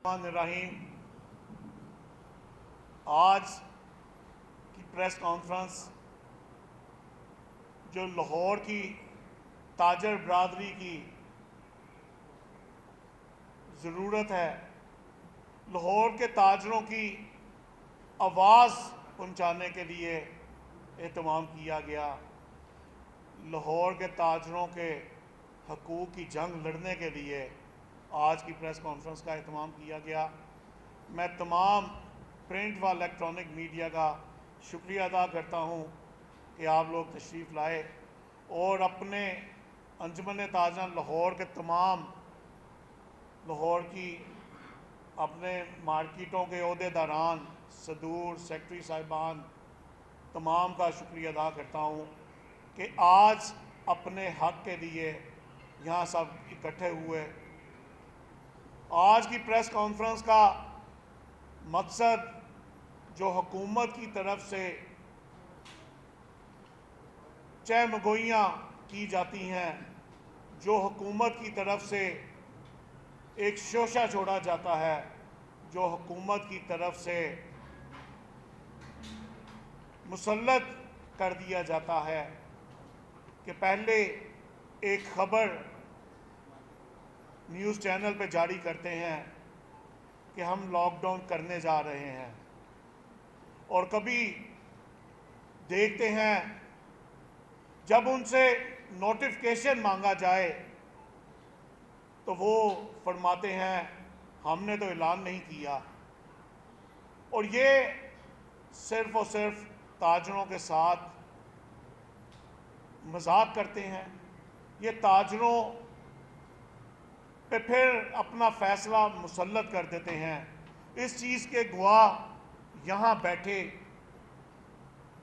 الرحیم آج کی پریس کانفرنس جو لاہور کی تاجر برادری کی ضرورت ہے، لاہور کے تاجروں کی آواز پہنچانے کے لیے اہتمام کیا گیا، لاہور کے تاجروں کے حقوق کی جنگ لڑنے کے لیے آج کی پریس کانفرنس کا اہتمام کیا گیا۔ میں تمام پرنٹ و الیکٹرانک میڈیا کا شکریہ ادا کرتا ہوں کہ آپ لوگ تشریف لائے اور اپنے انجمن تاجران لاہور کے تمام لاہور کی اپنے مارکیٹوں کے عہدیداران، صدور، سیکٹری صاحبان، تمام کا شکریہ ادا کرتا ہوں کہ آج اپنے حق کے لیے یہاں سب اکٹھے ہوئے۔ آج کی پریس کانفرنس کا مقصد جو حکومت کی طرف سے چہمگوئیاں کی جاتی ہیں، جو حکومت کی طرف سے ایک شوشہ چھوڑا جاتا ہے، جو حکومت کی طرف سے مسلط کر دیا جاتا ہے کہ پہلے ایک خبر نیوز چینل پہ جاری کرتے ہیں کہ ہم لاک ڈاؤن کرنے جا رہے ہیں، اور کبھی دیکھتے ہیں جب ان سے نوٹیفکیشن مانگا جائے تو وہ فرماتے ہیں ہم نے تو اعلان نہیں کیا، اور یہ صرف اور صرف تاجروں کے ساتھ مذاق کرتے ہیں۔ یہ تاجروں پہ پھر اپنا فیصلہ مسلط کر دیتے ہیں۔ اس چیز کے گواہ یہاں بیٹھے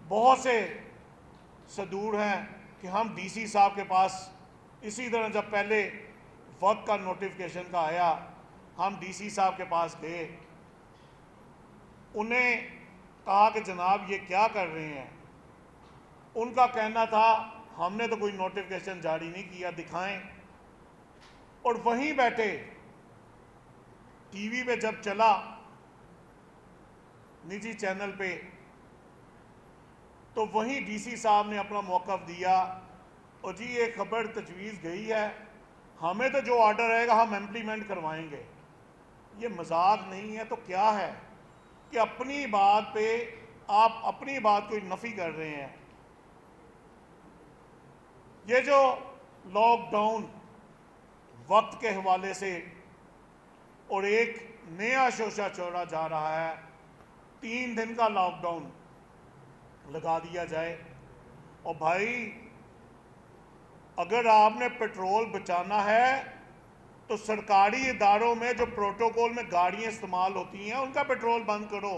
بہت سے صدور ہیں کہ ہم ڈی سی صاحب کے پاس اسی طرح جب پہلے وقت کا نوٹیفکیشن کا آیا ہم ڈی سی صاحب کے پاس گئے، انہیں کہا کہ جناب یہ کیا کر رہے ہیں؟ ان کا کہنا تھا ہم نے تو کوئی نوٹیفکیشن جاری نہیں کیا، دکھائیں۔ اور وہیں بیٹھے ٹی وی پہ جب چلا نجی چینل پہ تو وہیں ڈی سی صاحب نے اپنا موقف دیا، اور جی یہ خبر تجویز گئی ہے، ہمیں تو جو آرڈر رہے گا ہم امپلیمنٹ کروائیں گے۔ یہ مذاق نہیں ہے تو کیا ہے کہ اپنی بات پہ آپ اپنی بات کو نفی کر رہے ہیں۔ یہ جو لاک ڈاؤن وقت کے حوالے سے اور ایک نیا شوشہ چھوڑا جا رہا ہے، 3 دن کا لاک ڈاؤن لگا دیا جائے، اور بھائی اگر آپ نے پیٹرول بچانا ہے تو سرکاری اداروں میں جو پروٹوکول میں گاڑیاں استعمال ہوتی ہیں ان کا پیٹرول بند کرو۔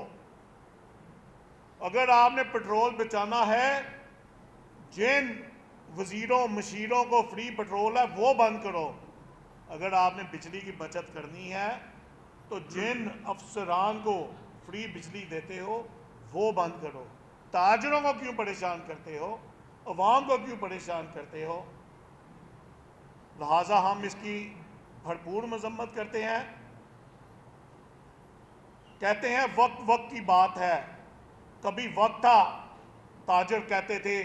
اگر آپ نے پیٹرول بچانا ہے جن وزیروں مشیروں کو فری پیٹرول ہے وہ بند کرو۔ اگر آپ نے بجلی کی بچت کرنی ہے تو جن افسران کو فری بجلی دیتے ہو وہ بند کرو۔ تاجروں کو کیوں پریشان کرتے ہو؟ عوام کو کیوں پریشان کرتے ہو؟ لہٰذا ہم اس کی بھرپور مذمت کرتے ہیں، کہتے ہیں وقت وقت کی بات ہے۔ کبھی وقت تھا تاجر کہتے تھے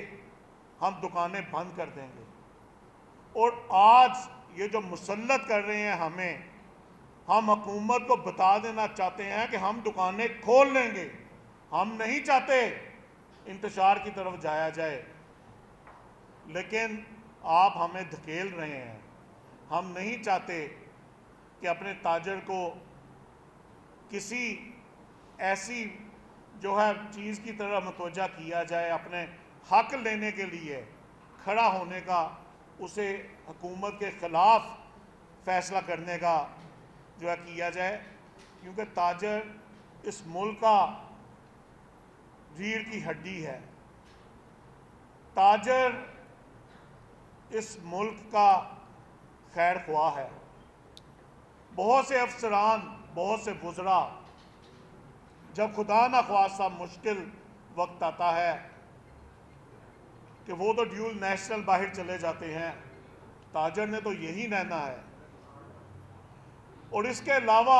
ہم دکانیں بند کر دیں گے، اور آج یہ جو مسلط کر رہے ہیں ہم حکومت کو بتا دینا چاہتے ہیں کہ ہم دکانیں کھول لیں گے، ہم نہیں چاہتے انتشار کی طرف جایا جائے، لیکن آپ ہمیں دھکیل رہے ہیں۔ ہم نہیں چاہتے کہ اپنے تاجر کو کسی ایسی جو ہے چیز کی طرح متوجہ کیا جائے، اپنے حق لینے کے لیے کھڑا ہونے کا، اسے حکومت کے خلاف فیصلہ کرنے کا جو ہے کیا جائے، کیونکہ تاجر اس ملک کا ریڑھ کی ہڈی ہے۔ تاجر اس ملک کا خیر خواہ ہے۔ بہت سے افسران، بہت سے وزراء جب خدا نخواستہ مشکل وقت آتا ہے کہ وہ تو ڈیول نیشنل باہر چلے جاتے ہیں، تاجر نے تو یہی رہنا ہے۔ اور اس کے علاوہ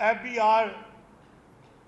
FBR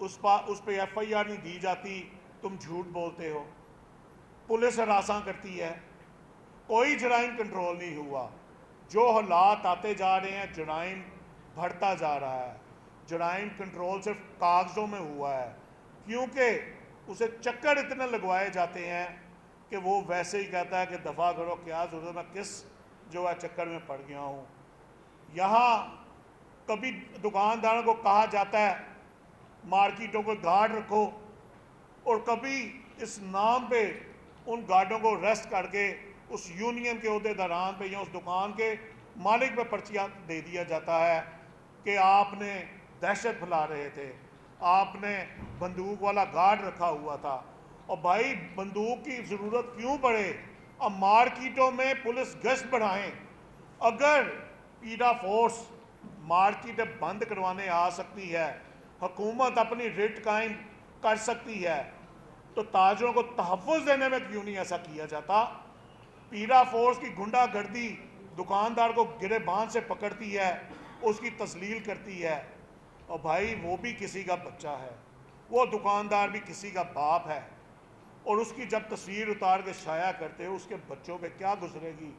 اس پہ FIR نہیں دی جاتی، تم جھوٹ بولتے ہو، پولیس ہراساں کرتی ہے، کوئی جرائم کنٹرول نہیں ہوا۔ جو حالات آتے جا رہے ہیں، جرائم بڑھتا جا رہا ہے، جرائم کنٹرول صرف کاغذوں میں ہوا ہے، کیونکہ اسے چکر اتنے لگوائے جاتے ہیں کہ وہ ویسے ہی کہتا ہے کہ دفعہ کرو، کیا ضرورت، میں کس جو ہے چکر میں پڑ گیا ہوں۔ یہاں کبھی دکانداروں کو کہا جاتا ہے مارکیٹوں کو گارڈ رکھو، اور کبھی اس نام پہ ان گارڈوں کو ریسٹ کر کے اس یونین کے عہدیداران پہ یا اس دکان کے مالک پہ پرچیاں دے دیا جاتا ہے کہ آپ نے دہشت پھیلا رہے تھے، آپ نے بندوق والا گارڈ رکھا ہوا تھا۔ اور بھائی بندوق کی ضرورت کیوں پڑے؟ اب مارکیٹوں میں پولیس گشت بڑھائیں۔ اگر پیڈا فورس مارکیٹیں بند کروانے آ سکتی ہے، حکومت اپنی ریٹ قائم کر سکتی ہے، تو تاجروں کو تحفظ دینے میں کیوں نہیں ایسا کیا جاتا؟ پیڈا فورس کی گنڈا گردی دکاندار کو گریبان سے پکڑتی ہے، اس کی تذلیل کرتی ہے، اور بھائی وہ بھی کسی کا بچہ ہے، وہ دکاندار بھی کسی کا باپ ہے، اور اس کی جب تصویر اتار کے شائع کرتے ہو، اس کے بچوں پہ کیا گزرے گی،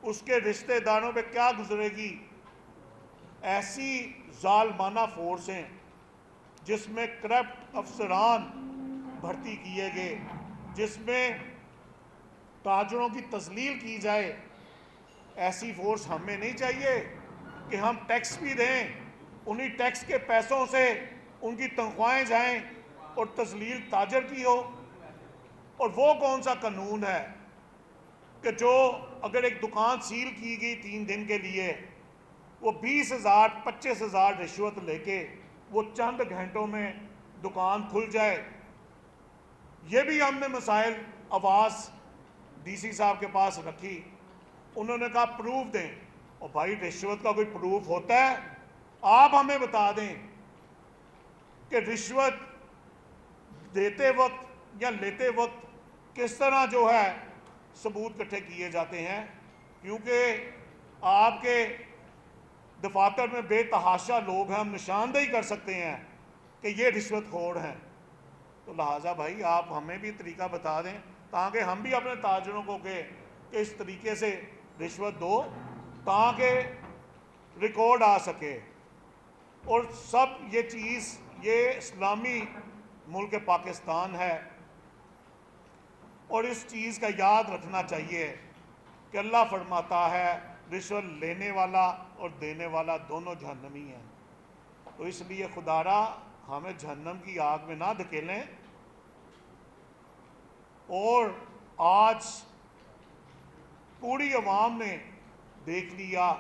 اس کے رشتہ داروں پہ کیا گزرے گی؟ ایسی ظالمانہ فورسیں جس میں کرپٹ افسران بھرتی کیے گئے، جس میں تاجروں کی تذلیل کی جائے، ایسی فورس ہمیں نہیں چاہیے کہ ہم ٹیکس بھی دیں، انہی ٹیکس کے پیسوں سے ان کی تنخواہیں جائیں اور تذلیل تاجر کی ہو۔ اور وہ کون سا قانون ہے کہ جو اگر ایک دکان سیل کی گئی 3 دن کے لیے، وہ 20,000 25,000 رشوت لے کے وہ چند گھنٹوں میں دکان کھل جائے؟ یہ بھی ہم نے مسائل آواز DC صاحب کے پاس رکھی، انہوں نے کہا پروف دیں۔ اور بھائی رشوت کا کوئی پروف ہوتا ہے؟ آپ ہمیں بتا دیں کہ رشوت دیتے وقت یا لیتے وقت کس طرح جو ہے ثبوت اکٹھے کیے جاتے ہیں، کیونکہ آپ کے دفاتر میں بے تحاشا لوگ ہیں، ہم نشاندہی کر سکتے ہیں کہ یہ رشوت خور ہیں۔ تو لہٰذا بھائی آپ ہمیں بھی طریقہ بتا دیں تاکہ ہم بھی اپنے تاجروں کو کہ اس طریقے سے رشوت دو تاکہ ریکارڈ آ سکے۔ اور سب یہ چیز، یہ اسلامی ملک پاکستان ہے، اور اس چیز کا یاد رکھنا چاہیے کہ اللہ فرماتا ہے رشوت لینے والا اور دینے والا دونوں جہنمی ہیں۔ تو اس لیے خدا را ہمیں جہنم کی آگ میں نہ دھکیلیں۔ اور آج پوری عوام نے دیکھ لیا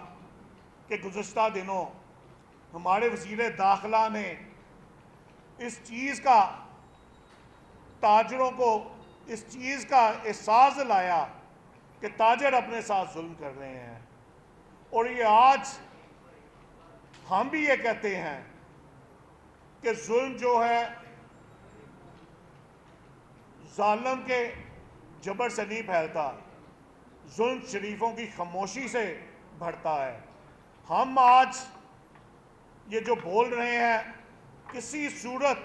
کہ گزشتہ دنوں ہمارے وزیر داخلہ نے اس چیز کا تاجروں کو اس چیز کا احساس دلایا کہ تاجر اپنے ساتھ ظلم کر رہے ہیں، اور یہ آج ہم بھی یہ کہتے ہیں کہ ظلم جو ہے ظالم کے جبر سے نہیں پھیلتا، ظلم شریفوں کی خاموشی سے بڑھتا ہے۔ ہم آج یہ جو بول رہے ہیں، کسی صورت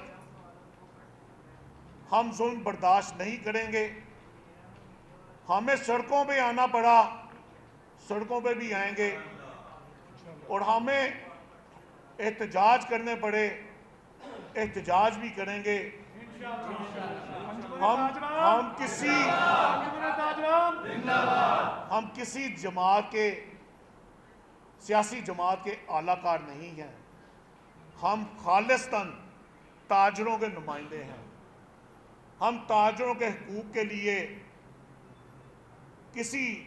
ہم ظلم برداشت نہیں کریں گے۔ ہمیں سڑکوں پہ آنا پڑا، سڑکوں پہ بھی آئیں گے، اور ہمیں احتجاج کرنے پڑے، احتجاج بھی کریں گے۔ ہم کسی جماعت کے، سیاسی جماعت کے اعلیٰ کار نہیں ہیں، ہم خالصتاً تاجروں کے نمائندے ہیں۔ ہم تاجروں کے حقوق کے لیے کسی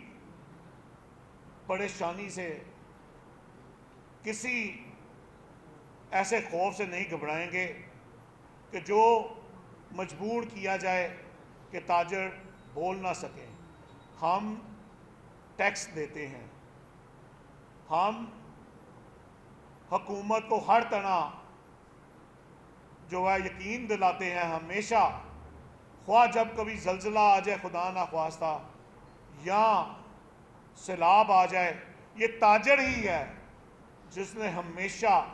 پریشانی سے، کسی ایسے خوف سے نہیں گھبرائیں گے کہ جو مجبور کیا جائے کہ تاجر بول نہ سکیں۔ ہم ٹیکس دیتے ہیں، ہم حکومت کو ہر طرح جو ہے یقین دلاتے ہیں ہمیشہ، خواہ جب کبھی زلزلہ آ جائے خدا نخواستہ یا سیلاب آ جائے، یہ تاجر ہی ہے جس نے ہمیشہ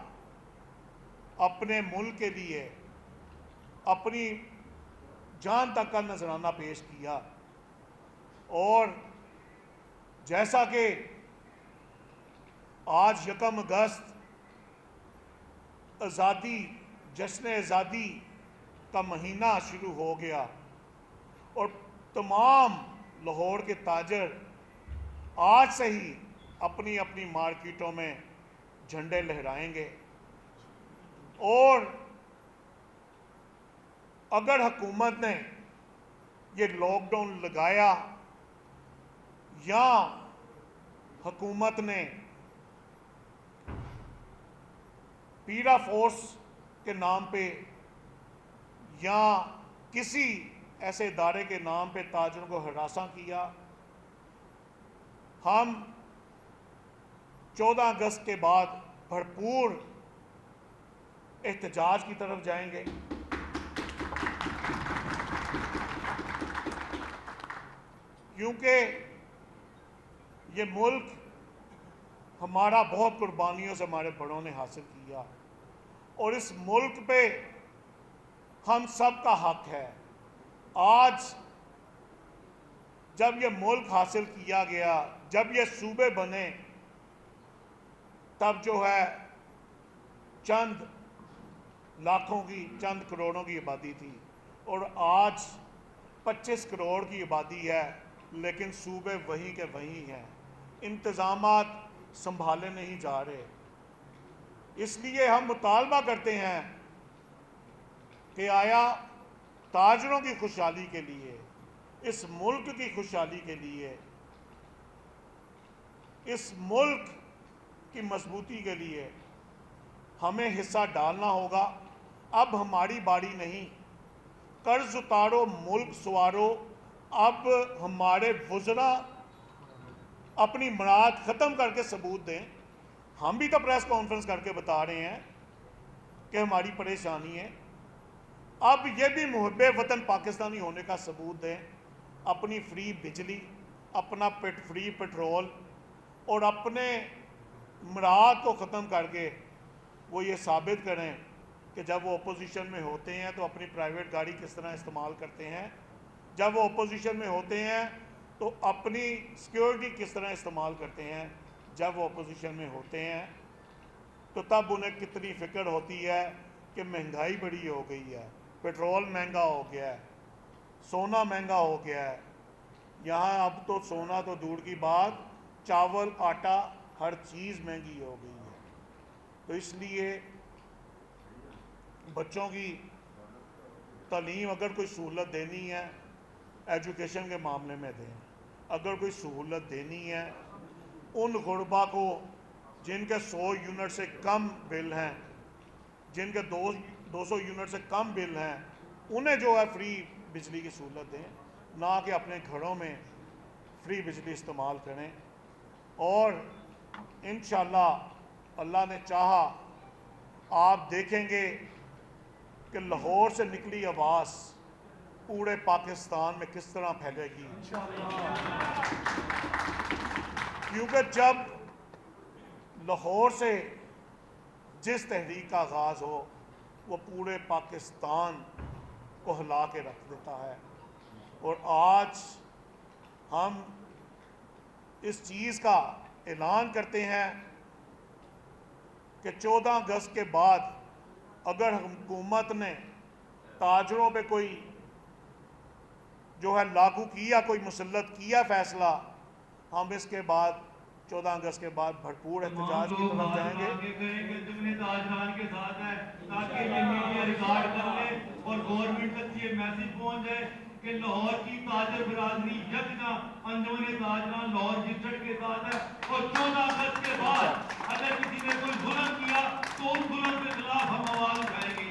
اپنے ملک کے لیے، اپنی جان تک کا نذرانہ پیش کیا، اور جیسا کہ آج 1 اگست آزادی، جشن آزادی کا مہینہ شروع ہو گیا، اور تمام لاہور کے تاجر آج سے ہی اپنی اپنی مارکیٹوں میں جھنڈے لہرائیں گے، اور اگر حکومت نے یہ لاک ڈاؤن لگایا یا حکومت نے پیرا فورس کے نام پہ یا کسی ایسے ادارے کے نام پہ تاجروں کو ہراساں کیا، ہم 14 اگست کے بعد بھرپور احتجاج کی طرف جائیں گے، کیونکہ یہ ملک ہمارا بہت قربانیوں سے ہمارے بڑوں نے حاصل کیا، اور اس ملک پہ ہم سب کا حق ہے۔ آج جب یہ ملک حاصل کیا گیا، جب یہ صوبے بنے، تب جو ہے چند لاکھوں کی، چند کروڑوں کی آبادی تھی، اور آج 25 کروڑ کی آبادی ہے، لیکن صوبے وہیں کے وہیں ہیں، انتظامات سنبھالے نہیں جا رہے۔ اس لیے ہم مطالبہ کرتے ہیں کہ آیا تاجروں کی خوشحالی کے لیے، اس ملک کی خوشحالی کے لیے، اس ملک کی مضبوطی کے لیے ہمیں حصہ ڈالنا ہوگا۔ اب ہماری باری نہیں، قرض اتارو ملک سوارو، اب ہمارے وزراء اپنی مراد ختم کر کے ثبوت دیں۔ ہم بھی تو پریس کانفرنس کر کے بتا رہے ہیں کہ ہماری پریشانی ہے، اب یہ بھی محب وطن پاکستانی ہونے کا ثبوت دیں، اپنی فری بجلی، اپنا فری پیٹرول، اور اپنے مراد کو ختم کر کے وہ یہ ثابت کریں کہ جب وہ اپوزیشن میں ہوتے ہیں تو اپنی پرائیویٹ گاڑی کس طرح استعمال کرتے ہیں، جب وہ اپوزیشن میں ہوتے ہیں تو اپنی سیکیورٹی کس طرح استعمال کرتے ہیں، جب وہ اپوزیشن میں ہوتے ہیں تو تب انہیں کتنی فکر ہوتی ہے کہ مہنگائی بڑی ہو گئی ہے، پیٹرول مہنگا ہو گیا ہے، سونا مہنگا ہو گیا ہے۔ یہاں اب تو سونا تو دور کی بات، چاول، آٹا، ہر چیز مہنگی ہو گئی ہے۔ تو اس لیے بچوں کی تعلیم اگر کوئی سہولت دینی ہے، ایجوکیشن کے معاملے میں دیں۔ اگر کوئی سہولت دینی ہے ان غربا کو جن کے 100 یونٹ سے کم بل ہیں، جن کے 200 یونٹ سے کم بل ہیں، انہیں جو ہے فری بجلی کی سہولت دیں، نہ کہ اپنے گھروں میں فری بجلی استعمال کریں۔ اور انشاءاللہ اللہ نے چاہا آپ دیکھیں گے کہ لاہور سے نکلی آواز پورے پاکستان میں کس طرح پھیلے گی، کیونکہ جب لاہور سے جس تحریک کا آغاز ہو وہ پورے پاکستان کو ہلا کے رکھ دیتا ہے۔ اور آج ہم اس چیز کا اعلان کرتے ہیں کہ 14 اگست کے بعد اگر حکومت نے تاجروں پہ کوئی جو ہے لاگو کیا، کوئی مسلط کیا فیصلہ، ہم اس کے بعد 14 اگست کے بعد بھرپور احتجاج کی طرف جائیں گے۔ تاجران کے ساتھ ہے تاکہ یہ میڈیا ریکارڈ کر لے اور گورنمنٹ تک یہ میسج پہنچ جائے کہ لاہور کی تاجر برادری یکجا انجمن تاجران لاہور جسٹر کے ساتھ ہے، اور 14 اگست کے بعد اگر کسی نے کوئی ظلم کیا تو اس ظلم کے خلاف ہم آواز اٹھائیں گے۔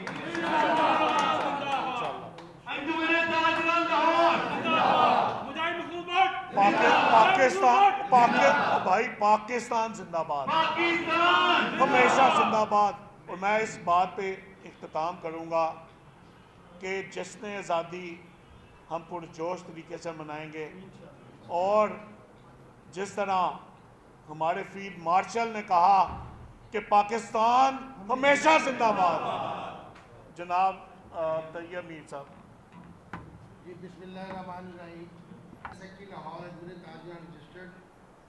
انجمن تاجران لاہور پاکستان زندہ باد، ہمیشہ زندہ باد۔ اور میں اس بات پہ اختتام کروں گا کہ جشن آزادی ہم پرجوش طریقے سے منائیں گے، اور جس طرح ہمارے فیلڈ مارشل نے کہا کہ پاکستان ہمیشہ زندہ باد، جناب طیب میر صاحب. جی بسم اللہ الرحمن الرحیم. سیکٹری لاہور اجمیر تاجران رجسٹرڈ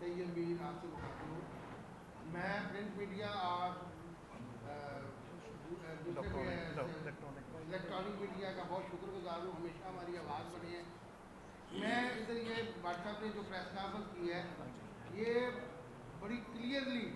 طیب میر آپ سے مخاطب ہوں. میں پرنٹ میڈیا اور الیکٹرانک میڈیا کا بہت شکر گزار ہوں. ہمیشہ ہماری آواز بنے ہیں. میں ادھر یہ بھٹ صاحب نے جو پریس کانفرنس کی ہے یہ بڑی کلیئرلی،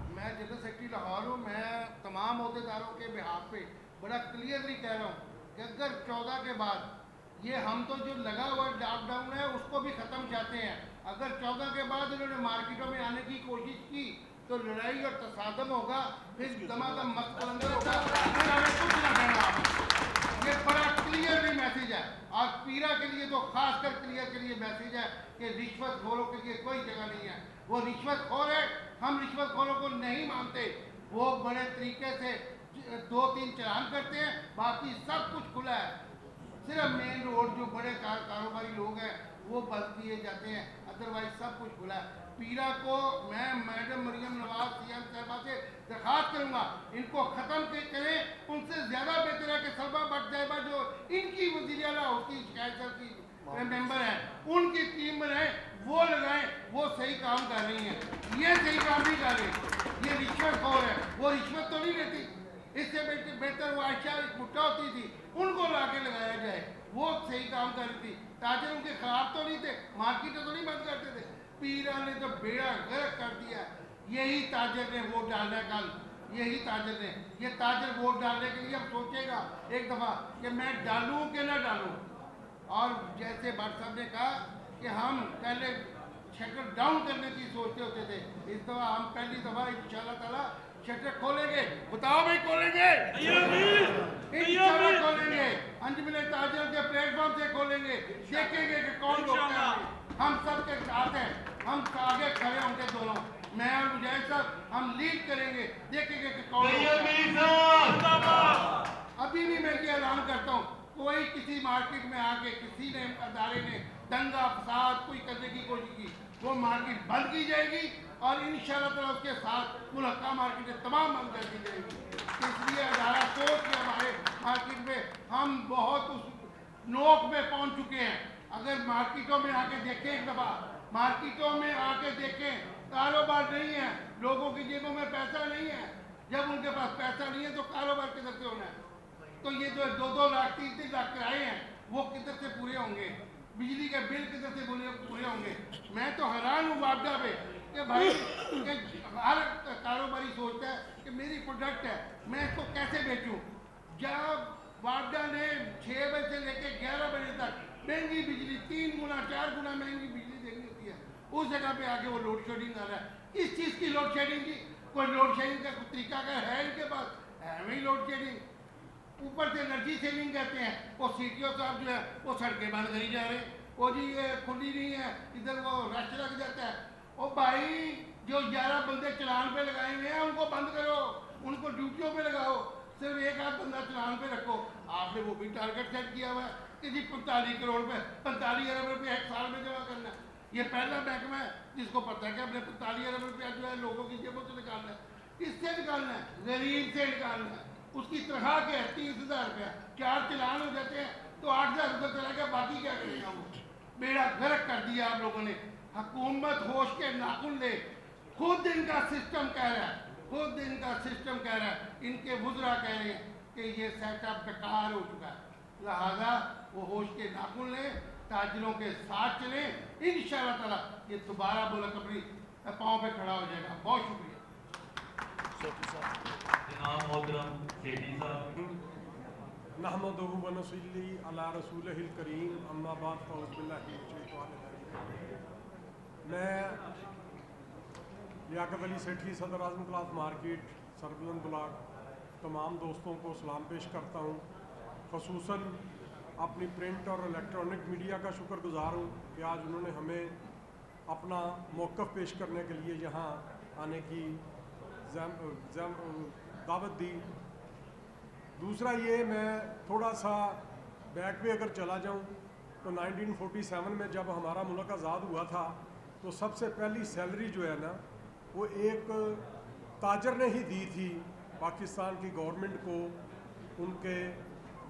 میں جنرل سیکرٹری لاہور ہوں، میں تمام عہدیداروں کے بہاف پہ بڑا کلیئرلی کہہ رہا ہوں کہ اگر 14 کے بعد یہ ہم تو جو لگا ہوا لاک ڈاؤن ہے اس کو بھی ختم چاہتے ہیں. اگر 14 کے بعد انہوں نے مارکیٹوں میں آنے کی کوشش کی تو لڑائی اور تصادم ہوگا، پھر دمادم مست قلندر ہوگا، پھر ہمیں کچھ نہ کہنا. یہ بڑا کلیئرلی میسیج ہے. اور پیرا کے لیے تو خاص کر کلیئر کے لیے میسیج ہے کہ رشوت خوروں کے لیے کوئی جگہ نہیں ہے. وہ رشوت خور ہے، ہم رشوت خوروں کو نہیں مانتے. وہ بڑے طریقے سے 2-3 چلان کرتے ہیں، باقی سب کچھ کھلا ہے. صرف مین روڈ جو بڑے کاروباری لوگ ہیں وہ بند کیے جاتے ہیں، ادروائز سب کچھ کھلا ہے. پیرا کو میں madam Maryam Nawaz C M صاحبہ سے درخواست کروں گا ان کو ختم کریں. ان سے زیادہ بہتر ہے کہ سلما بٹ صاحبہ جو ان کی وزیر اعلیٰ ہوتی شکایت سر کی ممبر ہیں ان کی ٹیم میں رہیں، وہ لگائیں. وہ صحیح کام کر رہی ہیں، یہ صحیح کام نہیں کر رہی. یہ رشوت خور ہے، وہ رشوت تو نہیں لیتی. اس سے بہتر وہ عائشہ بھٹا ہوتی تھی، ان کو لا کے لگایا جائے. وہ صحیح کام کر رہی تھی. تاجر ان کے خلاف تو نہیں تھے، مارکیٹیں تو نہیں بند کرتے تھے. پیرا نے تو بیڑا غرق کر دیا. یہی تاجر نے ووٹ ڈالنا ہے کل. یہی تاجر نے، یہ تاجر ووٹ ڈالنے کے لیے اب سوچے گا ایک دفعہ کہ میں ڈالوں کہ نہ ڈالوں. اور جیسے بھٹ صاحب نے کہا کہ ہم پہلے شٹر ڈاؤن کرنے کی سوچتے ہوتے تھے، اس دفعہ ہم پہلی دفعہ انشاءاللہ تعالیٰ شٹر کھولیں گے. بتاؤ بھائی کھولیں گے؟ انشاءاللہ کھولیں گے. انجمن تاجروں کے پلیٹ فارم سے کھولیں گے. دیکھیں گے کہ کون روکتا ہے. ہم سب کے ساتھ ہیں، ہم آگے کھڑے ہوں گے دونوں، میں اور مجاہد صاحب. ہم لیڈ کریں گے، دیکھیں گے کہ کون روکتا ہے. ابھی بھی میں یہ اعلان کرتا ہوں، کوئی کسی مارکیٹ میں آ کے کسی نے ادارے نے دنگا فساد کوئی کرنے کی کوشش کی، وہ مارکیٹ بند کی جائے گی اور انشاءاللہ تعالیٰ اس کے ساتھ ملحقہ مارکیٹیں تمام بند کر دی جائے گی. اس لیے ادارہ سوچ کے ہمارے مارکیٹ میں ہم بہت اس نوک میں پہنچ چکے ہیں. اگر مارکیٹوں میں آ کے دیکھیں ایک دفعہ، مارکیٹوں میں آ کے دیکھیں، کاروبار نہیں ہے، لوگوں کی جیبوں میں پیسہ نہیں ہے. جب ان کے پاس پیسہ نہیں ہے تو کاروبار کدھر سے ہونا ہے؟ تو یہ جو 2-2 لاکھ 3-3 لاکھ کرائے ہیں وہ کدھر سے پورے ہوں گے؟ بجلی کے بل کدھر سے پورے ہوں گے؟ میں تو حیران ہوں واپڈا پہ کہ بھائی کہ ہر کاروباری سوچتا ہے کہ میری پروڈکٹ ہے، میں اس کو کیسے بیچوں. جب واپڈا نے 6 بجے سے لے کے 11 بجے تک مہنگی بجلی 3 گنا 4 گنا مہنگی بجلی دینی ہوتی ہے، اس جگہ پہ آگے وہ لوڈ شیڈنگ کر رہا ہے. کس چیز کی لوڈ شیڈنگ کی؟ کوئی لوڈ شیڈنگ کا طریقہ کا ہے ان کے پاس؟ ہے وہی لوڈ شیڈنگ. اوپر سے انرجی سیونگ کہتے ہیں. وہ سی ٹی او صاحب جو ہے وہ سڑکیں بند کری جا رہے ہیں. وہ جی یہ کھلی نہیں ہے، ادھر وہ رش لگ جاتا ہے. او بھائی جو 11 بندے چلان پہ لگائے ہوئے ہیں ان کو بند کرو، ان کو ڈیوٹیوں پہ لگاؤ. صرف 1-8 بندہ چلان پہ رکھو. آپ نے وہ بھی ٹارگٹ سیٹ کیا ہوا ہے کہ جی 45 کروڑ پہ 45 ارب روپے ایک سال میں جمع کرنا ہے. یہ پہلا محکمہ ہے جس کو پتہ ہے کہ ہم نے 45 ارب روپیہ جو ہے لوگوں کی جیبوں سے نکالنا ہے. کس سے نکالنا ہے؟ غریب سے نکالنا ہے. اس کی تنخواہ کے 30,000 روپیہ، 4 چلان ہو جاتے ہیں تو 8,000 روپے چلا گیا، باقی کیا کرے گا؟ وہ بیڑا غرق کر دیا آپ لوگوں نے. حکومت ہوش کے ناخن لے. خود ان کا سسٹم کہہ رہا ہے، خود ان کا سسٹم کہہ رہا ہے، ان کے وزراء کہہ رہے ہیں کہ یہ سیٹ اپ بیکار ہو چکا ہے. لہذا وہ ہوش کے ناخن لیں، تاجروں کے ساتھ چلیں. انشاءاللہ تعالیٰ یہ دوبارہ ملک اپنی پاؤں پہ کھڑا ہو جائے گا. بہت شکریہ. جناب محترم سیٹھی صاحب. نحمدہ و نصلی علی رسولہ الکریم، اما بعد فاعوذ باللہ من الشیطان الرجیم. میں لیاقت علی سیٹھی، صدر اعظم کلاس مارکیٹ سربلند بلاک، تمام دوستوں کو سلام پیش کرتا ہوں. خصوصاً اپنی پرنٹ اور الیکٹرانک میڈیا کا شکر گزار ہوں کہ آج انہوں نے ہمیں اپنا موقف پیش کرنے کے لیے یہاں آنے کی دعوت دی. دوسرا یہ، میں تھوڑا سا بیک پہ اگر چلا جاؤں تو 1947 میں جب ہمارا ملک آزاد ہوا تھا تو سب سے پہلی سیلری جو ہے نا وہ ایک تاجر نے ہی دی تھی پاکستان کی گورنمنٹ کو، ان کے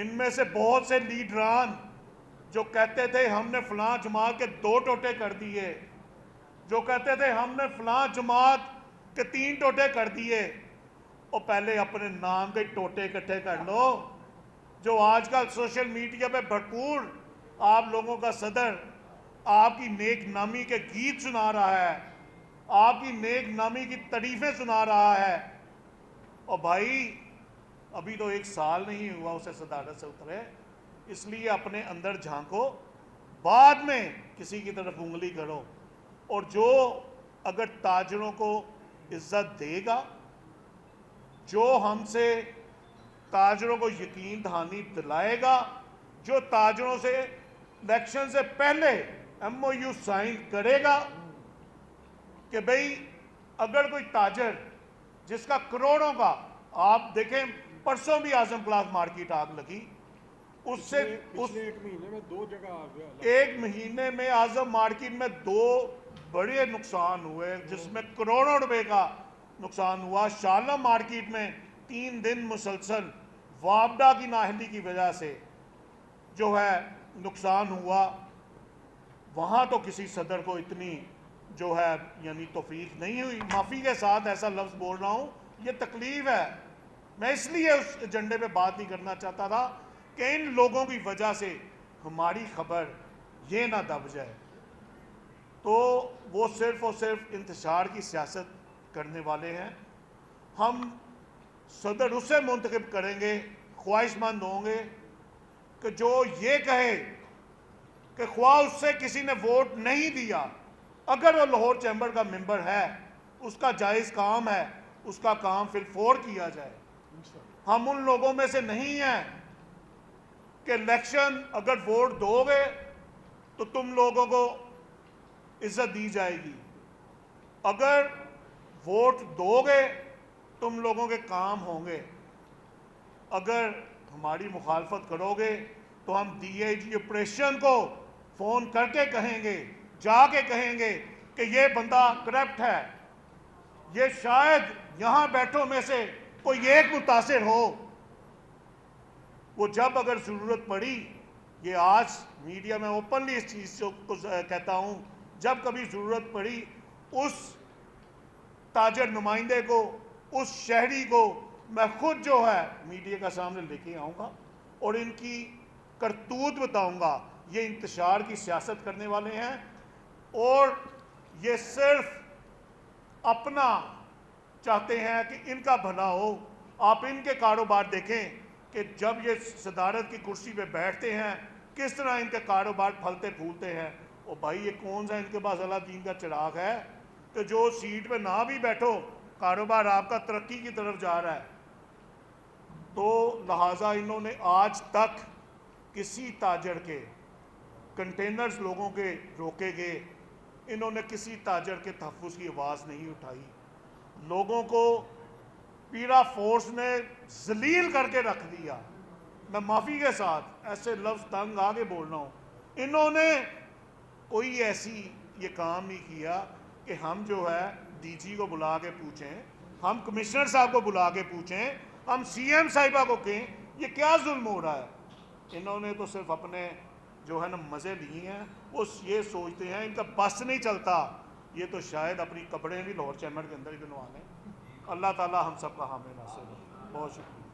ان میں سے بہت سے لیڈران جو کہتے تھے ہم نے فلاں جماعت کے 2 ٹوٹے کر دیے، جو کہتے تھے ہم نے فلاں جماعت کے 3 ٹوٹے کر دیے، اور پہلے اپنے نام کے ٹوٹے اکٹھے کر لو۔ جو آج کل سوشل میڈیا پہ بھرپور آپ لوگوں کا صدر آپ کی نیک نامی کے گیت سنا رہا ہے، آپ کی نیک نامی کی تعریفیں سنا رہا ہے، اور بھائی ابھی تو 1 سال نہیں ہوا اسے صدارت سے اترے، اس لیے اپنے اندر جھانکو، بعد میں کسی کی طرف انگلی کرو۔ اور جو اگر تاجروں کو عزت دے گا، جو ہم سے تاجروں کو یقین دہانی دلائے گا، جو تاجروں سے الیکشن سے پہلے MOU سائن کرے گا کہ بھئی اگر کوئی تاجر جس کا کروڑوں کا، آپ دیکھیں پرسوں بھی اعظم کلاس مارکیٹ آگ لگی، اس سے پچھلے 1 مہینے میں 2 جگہ آ گیا، 1 مہینے میں اعظم مارکیٹ میں 2 بڑے نقصان ہوئے جس میں کروڑوں روپے کا نقصان ہوا۔ شارلہ مارکیٹ میں 3 دن مسلسل وابڈا کی نااہلی کی وجہ سے جو ہے نقصان ہوا، وہاں تو کسی صدر کو اتنی جو ہے یعنی توفیق نہیں ہوئی۔ معافی کے ساتھ ایسا لفظ بول رہا ہوں، یہ تکلیف ہے، میں اس لیے اس ایجنڈے پہ بات نہیں کرنا چاہتا تھا کہ ان لوگوں کی وجہ سے ہماری خبر یہ نہ دب جائے۔ تو وہ صرف اور صرف انتشار کی سیاست کرنے والے ہیں۔ ہم صدر اسے منتخب کریں گے، خواہش مند ہوں گے کہ جو یہ کہے کہ خواہ اس سے کسی نے ووٹ نہیں دیا، اگر وہ لاہور چیمبر کا ممبر ہے، اس کا جائز کام ہے، اس کا کام فی الفور کیا جائے۔ ہم ان لوگوں میں سے نہیں ہیں کہ الیکشن اگر ووٹ دو گے تو تم لوگوں کو عزت دی جائے گی، اگر ووٹ دو گے تم لوگوں کے کام ہوں گے، اگر ہماری مخالفت کرو گے تو ہم DIG آپریشن کو فون کر کے کہیں گے، جا کے کہیں گے کہ یہ بندہ کرپٹ ہے، یہ شاید یہاں بیٹھوں میں سے کوئی ایک متاثر ہو۔ وہ جب اگر ضرورت پڑی، یہ آج میڈیا میں اوپنلی اس چیز کو کہتا ہوں، جب کبھی ضرورت پڑی اس تاجر نمائندے کو، اس شہری کو میں خود جو ہے میڈیا کا سامنے لے کے آؤں گا اور ان کی کرتوت بتاؤں گا۔ یہ انتشار کی سیاست کرنے والے ہیں اور یہ صرف اپنا چاہتے ہیں کہ ان کا بھلا ہو۔ آپ ان کے کاروبار دیکھیں کہ جب یہ صدارت کی کرسی پہ بیٹھتے ہیں کس طرح ان کے کاروبار پھلتے پھولتے ہیں۔ اور بھائی یہ کون سا ان کے پاس اللہ دین کا چراغ ہے کہ جو سیٹ پہ نہ بھی بیٹھو کاروبار آپ کا ترقی کی طرف جا رہا ہے۔ تو لہٰذا انہوں نے آج تک کسی تاجر کے کنٹینرز لوگوں کے روکے گئے، انہوں نے کسی تاجر کے تحفظ کی آواز نہیں اٹھائی، لوگوں کو پیرا فورس نے ذلیل کر کے رکھ دیا۔ میں معافی کے ساتھ ایسے لفظ تنگ آگے بول رہا ہوں، انہوں نے کوئی ایسی یہ کام نہیں کیا کہ ہم جو ہے DG کو بلا کے پوچھیں، ہم کمشنر صاحب کو بلا کے پوچھیں، ہم CM صاحبہ کو کہیں یہ کیا ظلم ہو رہا ہے۔ انہوں نے تو صرف اپنے جو ہے نا مزے لیے ہیں، وہ یہ سوچتے ہیں ان کا بس نہیں چلتا، یہ تو شاید اپنی قبریں بھی لاہور چیمبر کے اندر ہی بنوا لیں۔ اللہ تعالی ہم سب کا حامی ناصر ہو۔ بہت شکریہ۔